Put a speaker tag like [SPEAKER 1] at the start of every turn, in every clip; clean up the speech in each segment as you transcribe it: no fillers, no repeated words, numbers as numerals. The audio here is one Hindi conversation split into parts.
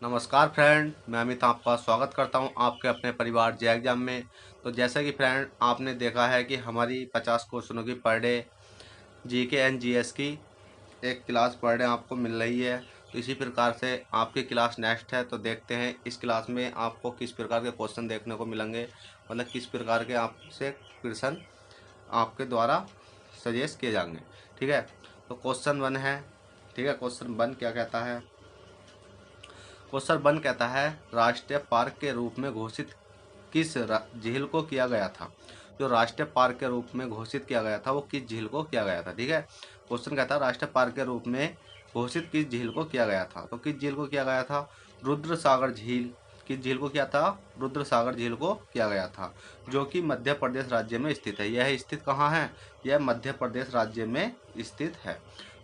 [SPEAKER 1] नमस्कार फ्रेंड, मैं अमित आपका स्वागत करता हूं आपके अपने परिवार जे एग्जाम में। तो जैसे कि फ्रेंड आपने देखा है कि हमारी 50 क्वेश्चनों की per day GK and GS की एक क्लास पर डे आपको मिल रही है। तो इसी प्रकार से आपकी क्लास नेक्स्ट है, तो देखते हैं इस क्लास में आपको किस प्रकार के क्वेश्चन देखने को मिलेंगे, मतलब किस प्रकार के आपसे क्वेश्चन आपके द्वारा सजेस्ट किए जाएंगे। ठीक है, तो क्वेश्चन 1 है। ठीक है, क्वेश्चन 1 क्या कहता है? क्वेश्चन 1 कहता है राष्ट्रीय पार्क के रूप में घोषित किस झील को किया गया था। जो राष्ट्रीय पार्क के रूप में घोषित किया गया था वो किस झील को किया गया था। ठीक है, क्वेश्चन कहता है राष्ट्रीय पार्क के रूप में घोषित किस झील को किया गया था। तो किस झील को किया गया था? रुद्र सागर झील। किस झील को किया था? रुद्र सागर झील को किया गया था, जो कि मध्य प्रदेश राज्य में स्थित है। यह स्थित कहाँ है? यह मध्य प्रदेश राज्य में स्थित है।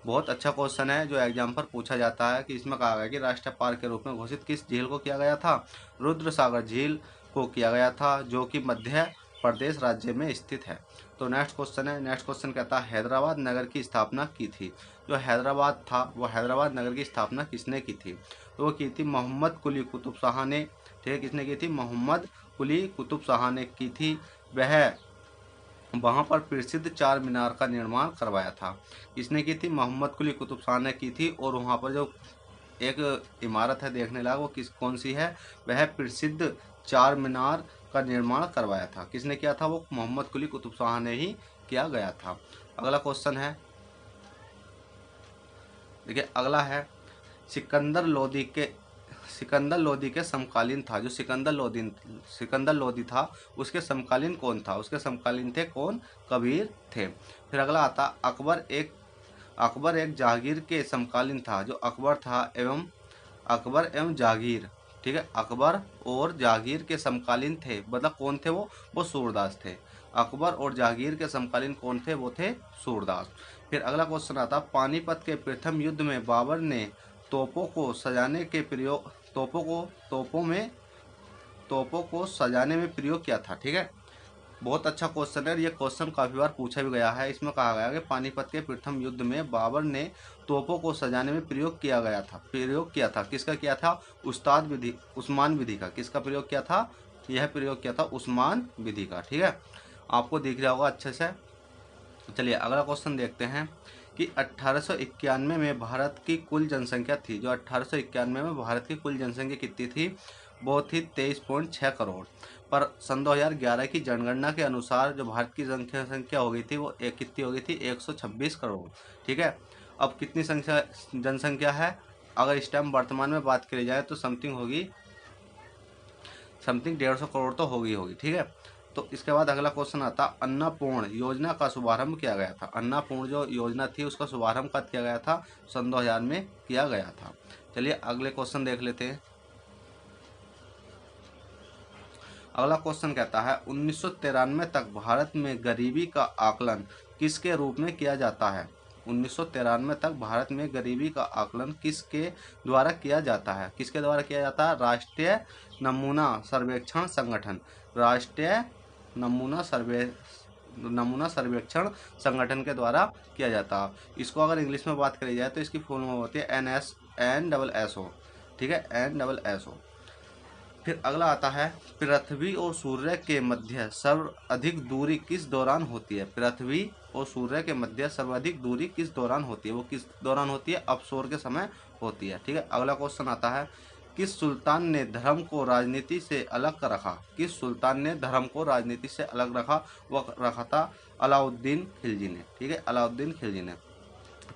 [SPEAKER 1] बहुत अच्छा क्वेश्चन है जो एग्जाम पर पूछा जाता है कि इसमें कहा गया कि राष्ट्रीय पार्क के रूप में घोषित किस झील को किया गया था? रुद्र सागर झील को किया गया था, जो कि मध्य प्रदेश राज्य में स्थित है। तो नेक्स्ट क्वेश्चन है। नेक्स्ट क्वेश्चन कहता है हैदराबाद नगर की स्थापना की थी। जो हैदराबाद था वो हैदराबाद नगर की स्थापना किसने की थी? तो वो की थी मोहम्मद कुली कुतुब शाह ने। ठीक है, किसने की थी? मोहम्मद कुली कुतुब शाह ने की थी। वह वहाँ पर प्रसिद्ध चार मीनार का निर्माण करवाया था। किसने की थी? मोहम्मद कुली कुतुब शाह ने की थी। और वहाँ पर जो एक इमारत है देखने लायक, वो कौन सी है? वह प्रसिद्ध चार मीनार का निर्माण करवाया था। किसने किया था? वो मोहम्मद कुली कुतुब शाह ने ही किया गया था। अगला क्वेश्चन है, देखिए अगला है सिकंदर लोदी के समकालीन था। जो सिकंदर लोदी था उसके समकालीन कौन था? उसके समकालीन थे कौन? कबीर थे। फिर अगला आता अकबर एक जहांगीर के समकालीन था। जो अकबर था एवं अकबर एवं जहांगीर, ठीक है, अकबर और जहांगीर के समकालीन थे, मतलब कौन थे? वो सूरदास थे। अकबर और जहांगीर के समकालीन कौन थे? वो थे सूरदास। फिर अगला क्वेश्चन आता पानीपत के प्रथम युद्ध में बाबर ने तोपों को सजाने के प्रयोग तोपों को सजाने में प्रयोग किया था। ठीक है, बहुत अच्छा क्वेश्चन है। ये क्वेश्चन काफ़ी बार पूछा भी गया है। इसमें कहा गया कि पानीपत के प्रथम युद्ध में बाबर ने तोपों को सजाने में प्रयोग किया था। किसका किया था? उस्मान विधि का। किसका प्रयोग किया था? यह प्रयोग किया था उस्मान विधि का। ठीक है, आपको दिख रहा होगा अच्छे से। चलिए अगला क्वेश्चन देखते हैं कि 1891 में भारत की कुल जनसंख्या थी। जो 1891 में भारत की कुल जनसंख्या कितनी थी? वो थी 23.6 करोड़। पर सन 2011 की जनगणना के अनुसार जो भारत की जनसंख्या हो गई थी वो कितनी हो गई थी? 126 करोड़। ठीक है, अब कितनी जनसंख्या है? अगर इस टाइम वर्तमान में बात करी जाए तो समथिंग 150 करोड़ तो होगी। ठीक है, तो इसके बाद अगला क्वेश्चन आता अन्नपूर्ण योजना का शुभारंभ किया गया था। अन्नपूर्ण जो योजना थी उसका शुभारंभ कब किया गया था? सन 2000 में किया गया था। चलिए अगले क्वेश्चन देख लेते हैं। अगला क्वेश्चन कहता है 1993 तक भारत में गरीबी का आकलन किसके रूप में किया जाता है? 1993 तक भारत में गरीबी का आकलन किसके द्वारा किया जाता है? किसके द्वारा किया जाता है? राष्ट्रीय नमूना सर्वेक्षण संगठन। राष्ट्रीय नमूना सर्वेक्षण संगठन के द्वारा किया जाता है। इसको अगर इंग्लिश में बात करी जाए तो इसकी फुल फॉर्म होती है NSSO। ठीक है, NSSO। फिर अगला आता है पृथ्वी और सूर्य के मध्य सर्वाधिक दूरी किस दौरान होती है? पृथ्वी और सूर्य के मध्य सर्वाधिक दूरी किस दौरान होती है? वो किस दौरान होती है? अपसोर के समय होती है। ठीक है, अगला क्वेश्चन आता है किस सुल्तान ने धर्म को राजनीति से अलग रखा? किस सुल्तान ने धर्म को राजनीति से अलग रखा? वो रखा था अलाउद्दीन खिलजी ने। ठीक है, अलाउद्दीन खिलजी ने।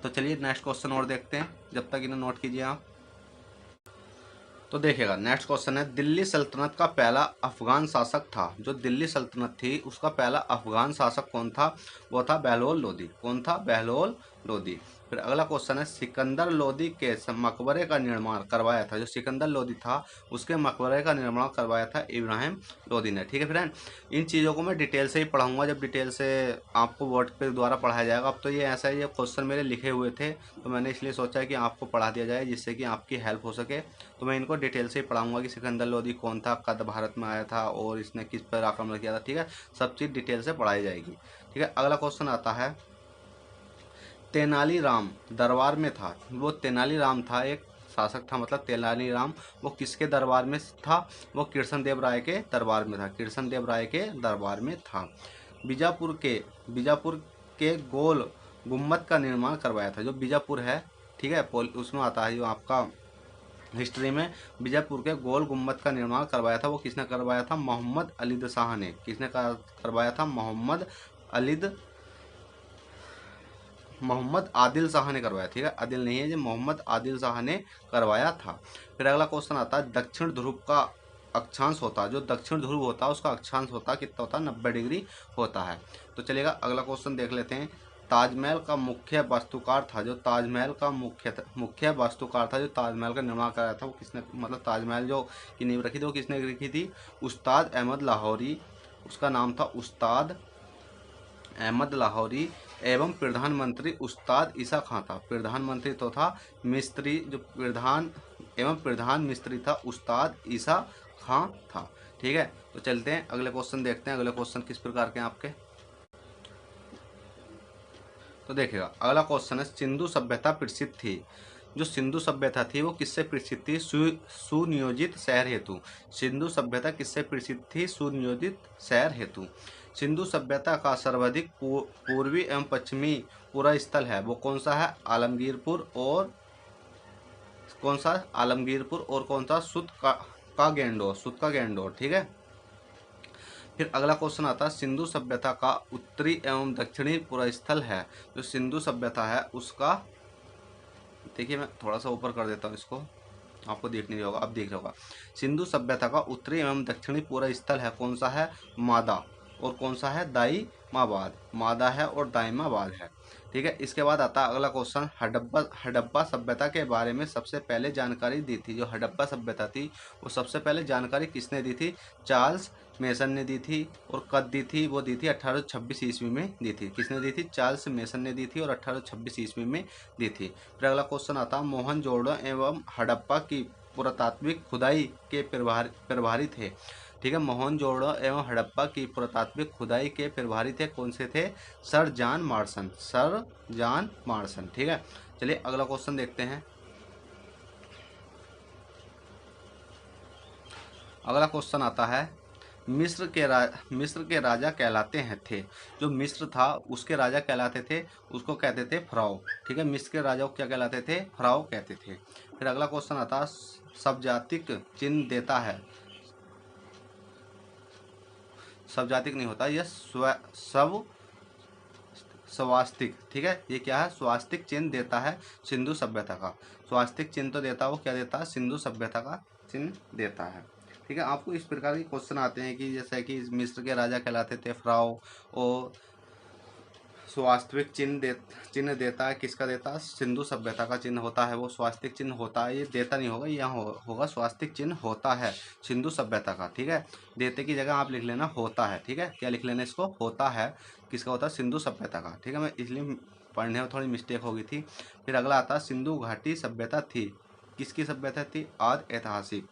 [SPEAKER 1] तो चलिए नेक्स्ट क्वेश्चन और देखते हैं, जब तक इन्हें नोट कीजिए आप। तो देखिएगा नेक्स्ट क्वेश्चन है दिल्ली सल्तनत का पहला अफगान शासक था। जो दिल्ली सल्तनत थी उसका पहला अफगान शासक कौन था? वो था बहलोल लोदी। कौन था? बहलोल लोदी। फिर अगला क्वेश्चन है सिकंदर लोदी के मकबरे का निर्माण करवाया था। जो सिकंदर लोदी था उसके मकबरे का निर्माण करवाया था इब्राहिम लोदी ने। ठीक है फ्रेंड, इन चीज़ों को मैं डिटेल से ही पढ़ाऊंगा जब डिटेल से आपको बोर्ड पे द्वारा पढ़ाया जाएगा। अब तो ये ऐसा है, ये क्वेश्चन मेरे लिखे हुए थे तो मैंने इसलिए सोचा कि आपको पढ़ा दिया जाए जिससे कि आपकी हेल्प हो सके। तो मैं इनको डिटेल से ही पढ़ाऊंगा कि सिकंदर लोदी कौन था, कब भारत में आया था और इसने किस पर आक्रमण किया था। ठीक है, सब चीज़ डिटेल से पढ़ाई जाएगी। ठीक है, अगला क्वेश्चन आता है तेनालीराम दरबार में था। वो तेनालीराम था एक शासक था, मतलब तेनालीराम, वो किसके दरबार में था? वो कृष्णदेव राय के दरबार में था, कृष्णदेव राय के दरबार में था। बीजापुर के गोल गुम्बद का निर्माण करवाया था। जो बीजापुर है, ठीक है, उसमें आता है जो आपका हिस्ट्री में, बीजापुर के गोल गुम्बद का निर्माण करवाया था, वो किसने करवाया था? मोहम्मद अलीद शाह ने। किसने करवाया था? मोहम्मद आदिल शाह ने करवाया। ठीक है, आदिल नहीं है, जो मोहम्मद आदिल शाह ने करवाया था। फिर अगला क्वेश्चन आता है, दक्षिण ध्रुव का अक्षांश होता है, जो दक्षिण ध्रुव होता है उसका अक्षांश होता है कितना होता है? 90 डिग्री होता है। तो चलिएगा अगला क्वेश्चन देख लेते हैं। ताजमहल का मुख्य वास्तुकार था, जो ताजमहल का मुख्य वास्तुकार था, जो ताजमहल का निर्माण कराया था, वो किसने, मतलब ताजमहल जो की नींव रखी थी वो किसने रखी थी? उस्ताद अहमद लाहौरी। उसका नाम था उस्ताद अहमद लाहौरी। एवं प्रधानमंत्री उस्ताद ईसा खां था। प्रधानमंत्री तो था मिस्त्री, जो प्रधान मिस्त्री था उस्ताद ईसा खां था। ठीक है, तो चलते हैं अगले क्वेश्चन देखते हैं। अगले क्वेश्चन किस प्रकार के हैं आपके, तो देखिएगा अगला क्वेश्चन है, सिंधु सभ्यता प्रसिद्ध थी। जो सिंधु सभ्यता थी वो किससे प्रसिद्ध थी? सुनियोजित शहर हेतु। सिंधु सभ्यता किससे प्रसिद्ध थी? सुनियोजित शहर हेतु। सिंधु सभ्यता का सर्वाधिक पूर्वी एवं पश्चिमी पूरा स्थल है, वो कौन सा है? आलमगीरपुर और कौन सा? आलमगीरपुर और कौन सा? सुत का गेंडोर। ठीक है, फिर अगला क्वेश्चन आता है, सिंधु सभ्यता का उत्तरी एवं दक्षिणी पूरा स्थल है। जो सिंधु सभ्यता है उसका, देखिए मैं थोड़ा सा ऊपर कर देता हूँ इसको, आपको देख नहीं होगा, अब देख रहे होगा। सिंधु सभ्यता का उत्तरी एवं दक्षिणी पूरा स्थल है, कौन सा है? मादा। और कौन सा है? दाईमाबाद। मादा है और दाईमाबाद है। ठीक है, इसके बाद आता है अगला क्वेश्चन, हड़प्पा सभ्यता के बारे में सबसे पहले जानकारी दी थी। जो हड़प्पा सभ्यता थी वो सबसे पहले जानकारी किसने दी थी? चार्ल्स मेसन ने दी थी। और कब दी थी? वो दी थी 1826 ईस्वी में दी थी। किसने दी थी? चार्ल्स मेसन ने दी थी और 1826 ईस्वी में दी थी। फिर अगला क्वेश्चन आता है, मोहनजोदड़ो एवं हड़प्पा की पुरातात्विक खुदाई के प्रभारी थे। ठीक है, मोहनजोदड़ो एवं हड़प्पा की पुरातात्विक खुदाई के प्रभारी थे, कौन से थे? Sir John Marsons. ठीक है, चलिए अगला क्वेश्चन देखते हैं। अगला क्वेश्चन आता है, मिस्र के राजा कहलाते हैं थे। जो मिस्र था उसके राजा कहलाते थे, उसको कहते थे फराओ। ठीक है, मिस्र के राजा को क्या कहलाते थे? फराओ कहते थे। फिर अगला क्वेश्चन आता है, सवजातिक चिन्ह देता है। सवजातिक नहीं होता, यह स्वास्तिक। ठीक है, ये क्या है? स्वास्तिक चिन्ह देता है सिंधु सभ्यता का। स्वास्तिक चिन्ह तो देता है, वो क्या देता है? सिंधु सभ्यता का चिन्ह देता है। ठीक है, आपको इस प्रकार के क्वेश्चन आते हैं कि जैसे कि मिस्र के राजा कहलाते थे फराओ, और स्वास्तिक चिन्ह देता है, किसका देता है? सिंधु सभ्यता का चिन्ह होता है, वो स्वास्तिक चिन्ह होता है। ये देता नहीं होगा, यहाँ होगा स्वास्तिक चिन्ह होता है सिंधु सभ्यता का। ठीक है, देते की जगह आप लिख लेना होता है। ठीक है, क्या लिख लेना इसको? होता है। किसका होता है? सिंधु सभ्यता का। ठीक है, मैं इसलिए पढ़ने में थोड़ी मिस्टेक हो गई थी। फिर अगला आता है, सिंधु घाटी सभ्यता थी। किसकी सभ्यता थी? आद ऐतिहासिक।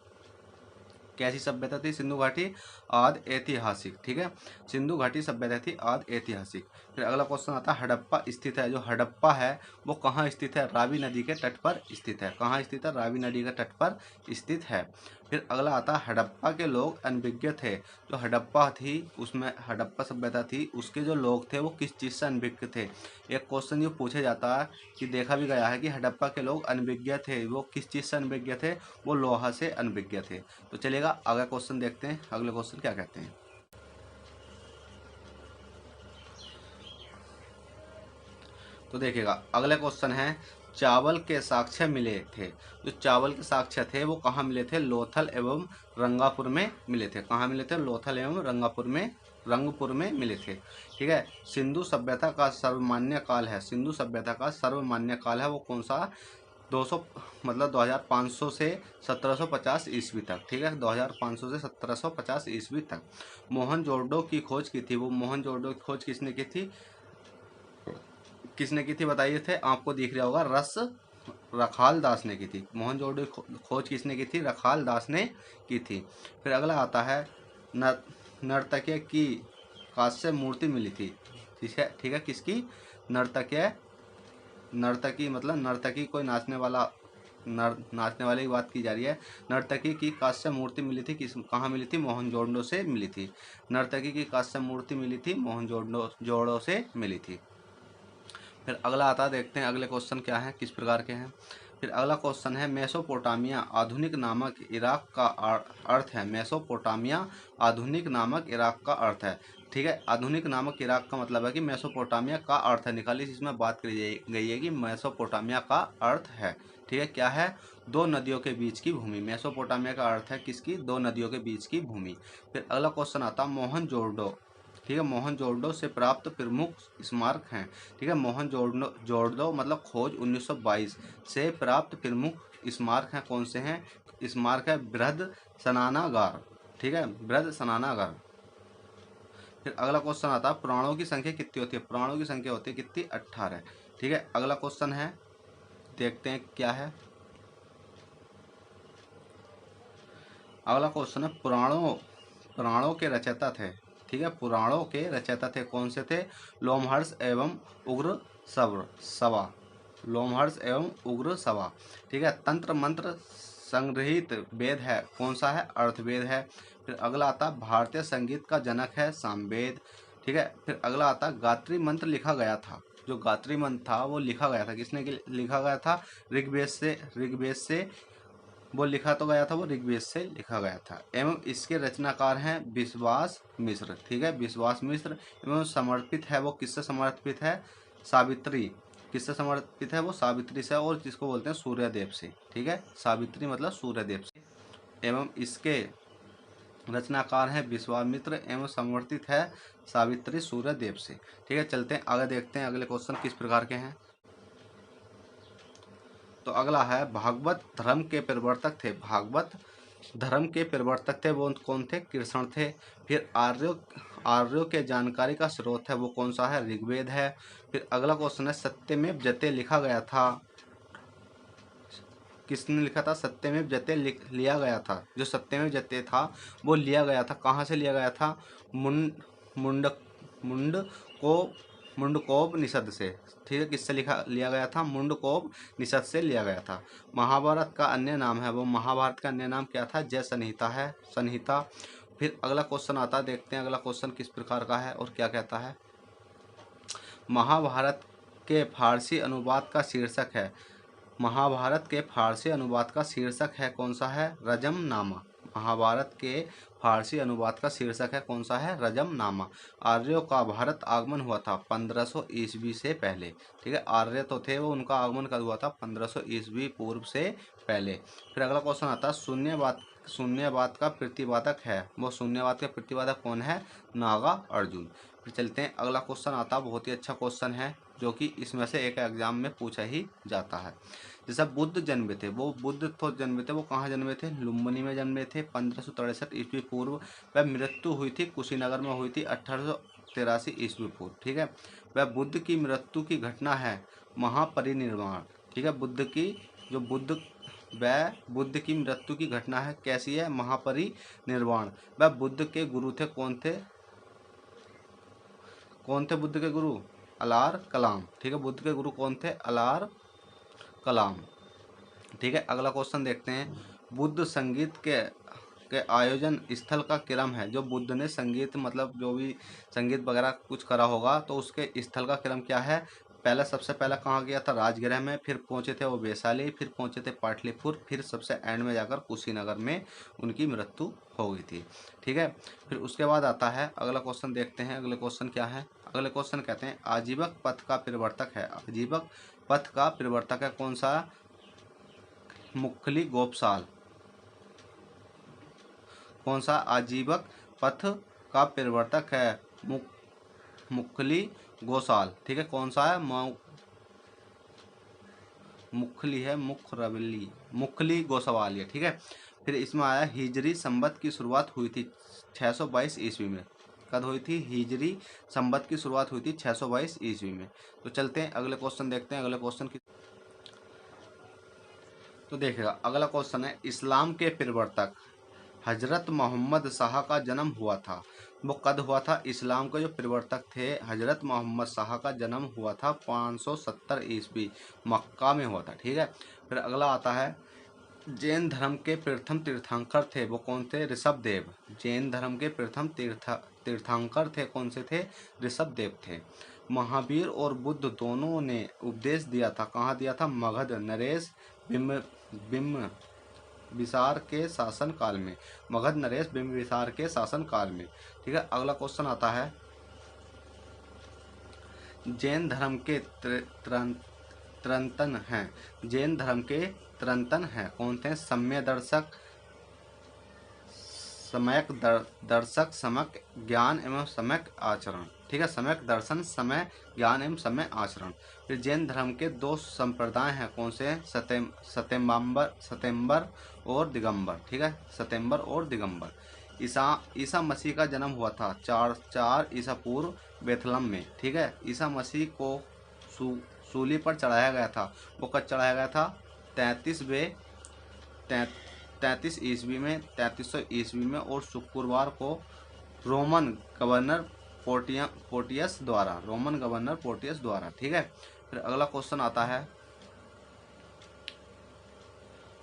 [SPEAKER 1] कैसी सभ्यता थी सिंधु घाटी? आद ऐतिहासिक। ठीक है, सिंधु घाटी सभ्यता थी आद ऐतिहासिक। फिर अगला क्वेश्चन आता है, हड़प्पा स्थित है। जो हड़प्पा है वो कहाँ स्थित है? रावी नदी के तट पर स्थित है। कहाँ स्थित है? रावी नदी के तट पर स्थित है। फिर अगला आता है, हड़प्पा के लोग अनभिज्ञ थे। जो हड़प्पा थी उसमें, हड़प्पा सभ्यता थी, उसके जो लोग थे वो किस चीज़ से अनभिज्ञ थे? एक क्वेश्चन जो पूछा जाता है कि देखा भी गया है कि हड़प्पा के लोग अनभिज्ञ थे, वो किस चीज़ से अनभिज्ञ थे? वो लोहा से अनभिज्ञ थे। तो चलिएगा अगला क्वेश्चन देखते हैं, अगले क्वेश्चन क्या कहते हैं। तो देखिएगा अगला क्वेश्चन है, चावल के साक्ष्य मिले थे। जो चावल के साक्ष्य थे वो कहाँ मिले थे? लोथल एवं रंगापुर में मिले थे। कहाँ मिले थे? लोथल एवं रंगपुर में मिले थे। ठीक है, सिंधु सभ्यता का सर्वमान्य काल है। सिंधु सभ्यता का सर्वमान्य काल है वो कौन सा? 200 मतलब 2500 से 1750 ईस्वी तक। ठीक है, 2500 से 1750 ईस्वी तक। मोहनजोदड़ो की खोज की थी। वो मोहनजोदड़ो की खोज किसने की थी? बताइए थे, आपको दिख रहा होगा, रखाल दास ने की थी। मोहनजोदड़ो की खोज किसने की थी? रखाल दास ने की थी। फिर अगला आता है, नर्तकी की कांस्य मूर्ति मिली थी। ठीक है, किसकी? नर्तकी मतलब नर्तकी, कोई नाचने वाला नाचने वाले की बात की जा रही है। नर्तकी की कांस्य मूर्ति मिली थी कहाँ मिली थी? मोहनजोदड़ो से मिली थी। नर्तकी की कांस्य मूर्ति मिली थी मोहनजोदड़ो से मिली थी। फिर अगला आता है, देखते हैं अगले क्वेश्चन क्या है, किस प्रकार के हैं। फिर अगला क्वेश्चन है, मेसोपोटामिया आधुनिक नामक इराक का अर्थ है। मेसोपोटामिया आधुनिक नामक इराक का अर्थ है। ठीक है, आधुनिक नामक इराक का मतलब है कि मेसोपोटामिया का अर्थ है। निकालिए, इसमें बात करी गई है कि मेसोपोटामिया का अर्थ है। ठीक है, क्या है? दो नदियों के बीच की भूमि। मेसोपोटामिया का अर्थ है किसकी? दो नदियों के बीच की भूमि। फिर अगला क्वेश्चन आता, मोहनजोदड़ो। ठीक है, मोहनजोदड़ो से प्राप्त प्रमुख स्मारक हैं। ठीक है, मोहनजोदड़ो मतलब खोज 1922 से प्राप्त प्रमुख स्मारक हैं। कौन से हैं? स्मारक है बृहद स्नानागार। ठीक है, बृहद स्नानागार। फिर अगला क्वेश्चन आता है, पुराणों की संख्या कितनी होती है? पुराणों की संख्या होती है कितनी? 18। ठीक है, अगला क्वेश्चन है, देखते हैं क्या है। अगला क्वेश्चन है, पुराणों के रचयिता थे। ठीक है, पुराणों के रचयिता थे, कौन से थे? लोमहर्ष एवं उग्र सवा। लोमहर्ष एवं उग्र सवा। ठीक है, तंत्र मंत्र संग्रहित वेद है, कौन सा है? अर्थवेद है। फिर अगला आता, भारतीय संगीत का जनक है सामवेद। ठीक है, फिर अगला आता, गायत्री मंत्र लिखा गया था। जो गायत्री मंत्र था वो लिखा गया था, किसने लिखा गया था? ऋग्वेद से वो लिखा तो गया था, वो ऋग्वेद से लिखा गया था। एवं इसके रचनाकार हैं विश्वास मिश्र। ठीक है, विश्वास मिश्र। एवं समर्पित है, वो किससे समर्पित है? सावित्री। किससे समर्पित है? वो सावित्री से, और जिसको बोलते हैं सूर्यदेव से। ठीक है, सावित्री मतलब सूर्यदेव से। एवं इसके रचनाकार हैं विश्वामित्र एवं समर्पित है सावित्री सूर्यदेव से। ठीक है, चलते हैं आगे, देखते हैं अगले क्वेश्चन किस प्रकार के हैं। तो अगला है, भागवत धर्म के प्रवर्तक थे। भागवत धर्म के प्रवर्तक थे, वो कौन थे? कृष्ण थे। फिर आर्यों के जानकारी का स्रोत है, वो कौन सा है? ऋग्वेद है। फिर अगला क्वेश्चन है, सत्यमेव जयते लिखा गया था, किसने लिखा था? सत्यमेव जयते लिया गया था। जो सत्यमेव जयते था वो लिया गया था, कहाँ से लिया गया था? मुंड को मुंडकोपनिषद से। ठीक है, किससे लिया गया था? मुंडकोपनिषद से लिया गया था। महाभारत का अन्य नाम है, वो महाभारत का अन्य नाम क्या था? जय संहिता है, संहिता। फिर अगला क्वेश्चन आता है, देखते हैं अगला क्वेश्चन किस प्रकार का है और क्या कहता है। महाभारत के फारसी अनुवाद का शीर्षक है। महाभारत के फारसी अनुवाद का शीर्षक है, कौन सा है? रजमनामा। महाभारत के फारसी अनुवाद का शीर्षक है, कौन सा है? रजमनामा। आर्यों का भारत आगमन हुआ था 1500 ईस्वी से पहले। ठीक है, आर्य तो थे वो, उनका आगमन कब हुआ था? 1500 ईस्वी पूर्व से पहले। फिर अगला क्वेश्चन आता है, शून्यवाद का प्रतिपादक है। वो शून्यवाद के प्रतिपादक कौन है? नागा अर्जुन। फिर चलते हैं अगला क्वेश्चन आता है, बहुत ही अच्छा क्वेश्चन है, जो कि इसमें से एक एग्जाम में पूछा ही जाता है। जैसा बुद्ध जन्मे थे, वो बुद्ध तो जन्मे थे, वो कहाँ जन्मे थे? लुम्बिनी में जन्मे थे 1563 ईस्वी पूर्व। वह मृत्यु हुई थी कुशीनगर में, हुई थी 1883 ईस्वी पूर्व। ठीक है, वह बुद्ध की मृत्यु की घटना है महापरिनिर्वाण। ठीक है, बुद्ध की मृत्यु की घटना है, कैसी है? महापरिनिर्वाण। वह बुद्ध के गुरु थे, कौन थे? कौन थे बुद्ध के गुरु? अलार कलाम। ठीक है, बुद्ध के गुरु कौन थे? अलार कलाम। ठीक है, अगला क्वेश्चन देखते हैं, बुद्ध संगीत के आयोजन स्थल का क्रम है। जो बुद्ध ने संगीत मतलब जो भी संगीत वगैरह कुछ करा होगा, तो उसके स्थल का क्रम क्या है? पहले सबसे पहले कहाँ गया था? राजगृह में। फिर पहुंचे थे वो वैशाली, फिर पहुंचे थे पाटलिपुत्र, फिर सबसे एंड में जाकर कुशीनगर में उनकी मृत्यु हो गई थी। ठीक है, फिर उसके बाद आता है अगला क्वेश्चन, देखते हैं अगले क्वेश्चन क्या है। अगले क्वेश्चन कहते हैं, आजीवक पथ का प्रवर्तक है। आजीवक पथ का प्रवर्तक है, कौन सा? मुखली गोपसाल। कौन सा आजीवक पथ का प्रवर्तक है? मुखली गोसाल। ठीक है, कौन सा है? मुखली है, मुखली गोसवाल है। ठीक है, फिर इसमें आया, हिजरी संवत की शुरुआत हुई थी 622 ईस्वी में। कब हुई थी? हिजरी संवत की शुरुआत हुई थी 622 ईस्वी में। तो चलते हैं अगले क्वेश्चन देखते हैं, अगले क्वेश्चन की। तो देखिएगा, अगला क्वेश्चन है, इस्लाम के प्रवर्तक हजरत मोहम्मद शाह का जन्म हुआ था। वो कद हुआ था? इस्लाम के जो प्रवर्तक थे हजरत मोहम्मद शाह का जन्म हुआ था 570 ईस्वी, मक्का में हुआ था। ठीक है। फिर अगला आता है, जैन धर्म के प्रथम तीर्थंकर थे, वो कौन थे? ऋषभदेव। जैन धर्म के प्रथम तीर्थंकर थे, कौन से थे? ऋषभदेव थे। महावीर और बुद्ध दोनों ने उपदेश दिया था, कहाँ दिया था? मगध नरेश बिम्बिसार के शासन काल में। मगध नरेश बिम्बिसार के शासन काल में। ठीक है। अगला क्वेश्चन आता है, जैन धर्म के त्रंतन हैं। जैन धर्म के त्रंतन हैं, कौन थे? सम्य दर्शक, सम्यक दर्शक, सम्यक ज्ञान एवं सम्यक आचरण। ठीक है। सम्यक दर्शन, समय ज्ञान एवं समय आचरण। फिर जैन धर्म के 2 संप्रदाय हैं, कौन से हैं? सत्यम्बर और दिगंबर। ठीक है। सत्यम्बर और दिगंबर। ईसा मसीह का जन्म हुआ था 4 ईसा पूर्व बेथलम में। ठीक है। ईसा मसीह को सूली पर चढ़ाया गया था, वो कब चढ़ाया गया था? 33 ईस्वी में, 3300 ईस्वी में, और शुक्रवार को रोमन गवर्नर पोर्टियस द्वारा। ठीक है। फिर अगला क्वेश्चन आता है,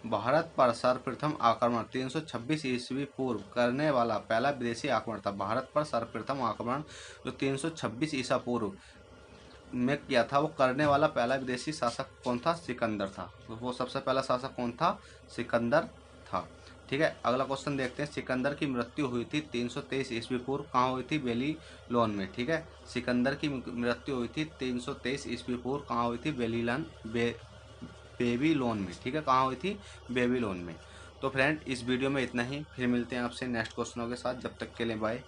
[SPEAKER 1] भारत पर सर्वप्रथम आक्रमण 326 ईस्वी पूर्व करने वाला पहला विदेशी आक्रमण था। भारत पर सर्वप्रथम आक्रमण जो 326 ईसा पूर्व में किया था, वो करने वाला पहला विदेशी शासक कौन था? सिकंदर था। वो सबसे पहला शासक कौन था? सिकंदर था। ठीक है। अगला क्वेश्चन देखते हैं, सिकंदर की मृत्यु हुई थी 323 ईस्वी पूर्व, कहाँ हुई थी? बेबीलोन में। ठीक है। सिकंदर की मृत्यु हुई थी 323 ईस्वी पूर्व, कहाँ हुई थी? बेबीलोन में। ठीक है। कहाँ हुई थी? बेबीलोन में। तो फ्रेंड, इस वीडियो में इतना ही, फिर मिलते हैं आपसे नेक्स्ट क्वेश्चनों के साथ। जब तक के लिए बाय।